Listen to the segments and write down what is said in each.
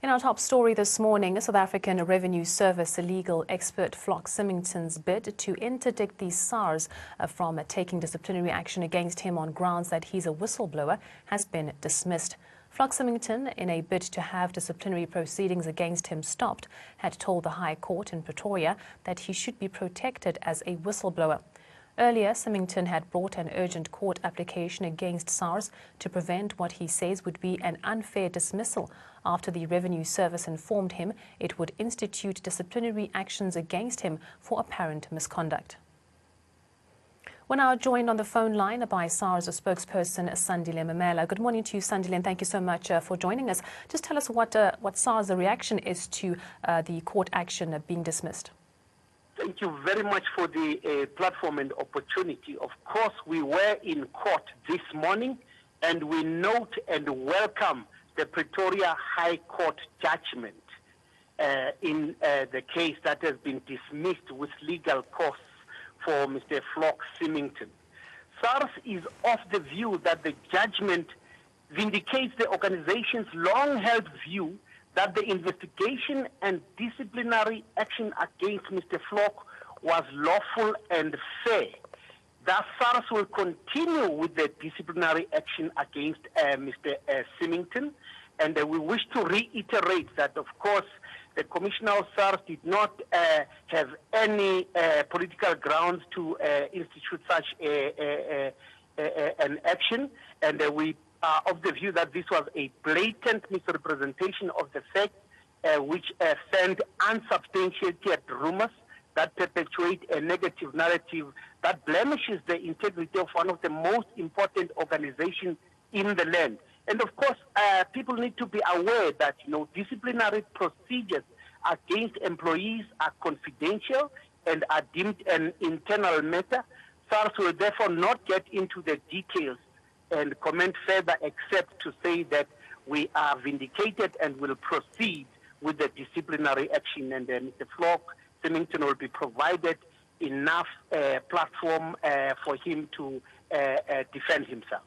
In our top story this morning, South African Revenue Service legal expert Vlok Symington's bid to interdict the SARS from taking disciplinary action against him on grounds that he's a whistleblower has been dismissed. Vlok Symington, in a bid to have disciplinary proceedings against him stopped, had told the High Court in Pretoria that he should be protected as a whistleblower. Earlier, Symington had brought an urgent court application against SARS to prevent what he says would be an unfair dismissal after the Revenue Service informed him it would institute disciplinary actions against him for apparent misconduct. We're now joined on the phone line by SARS spokesperson Sandile Mamela. Good morning to you, Sandile, and thank you so much for joining us. Just tell us what SARS' reaction is to the court action being dismissed. Thank you very much for the platform and opportunity. Of course, we were in court this morning, and we note and welcome the Pretoria High Court judgment in the case that has been dismissed with legal costs for Mr. Vlok Symington. SARS is of the view that the judgment vindicates the organization's long-held view that the investigation and disciplinary action against Mr. Vlok was lawful and fair. Thus, SARS will continue with the disciplinary action against Mr. Symington, and we wish to reiterate that, of course, the Commissioner of SARS did not have any political grounds to institute such an action, and we are of the view that this was a blatant misrepresentation of the fact which sent unsubstantiated rumors that perpetuate a negative narrative that blemishes the integrity of one of the most important organizations in the land. And of course, people need to be aware that, disciplinary procedures against employees are confidential and are deemed an internal matter. SARS will therefore not get into the details and comment further, except to say that we are vindicated and will proceed with the disciplinary action, and Mr. Vlok Symington will be provided enough platform for him to defend himself.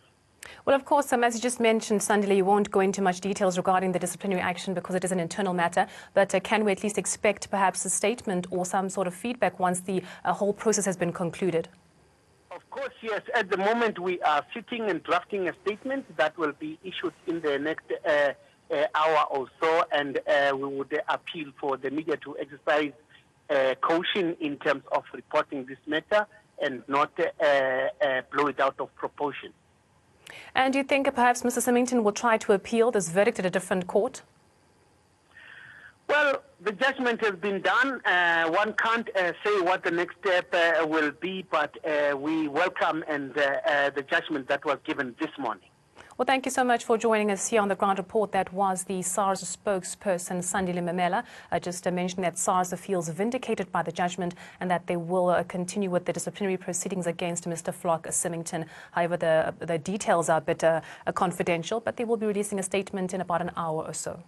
Well, of course, as you just mentioned, Sandile, you won't go into much details regarding the disciplinary action because it is an internal matter, but can we at least expect perhaps a statement or some sort of feedback once the whole process has been concluded? Of course, yes. At the moment, we are sitting and drafting a statement that will be issued in the next hour or so, and we would appeal for the media to exercise caution in terms of reporting this matter and not blow it out of proportion. And do you think perhaps Mr. Symington will try to appeal this verdict at a different court? Well, the judgment has been done. One can't say what the next step will be, but we welcome the judgment that was given this morning. Well, thank you so much for joining us here on the ground report. That was the SARS spokesperson, Sandile Mamela, just mentioning that SARS feels vindicated by the judgment and that they will continue with the disciplinary proceedings against Mr. Vlok Symington. However, the details are a bit confidential, but they will be releasing a statement in about an hour or so.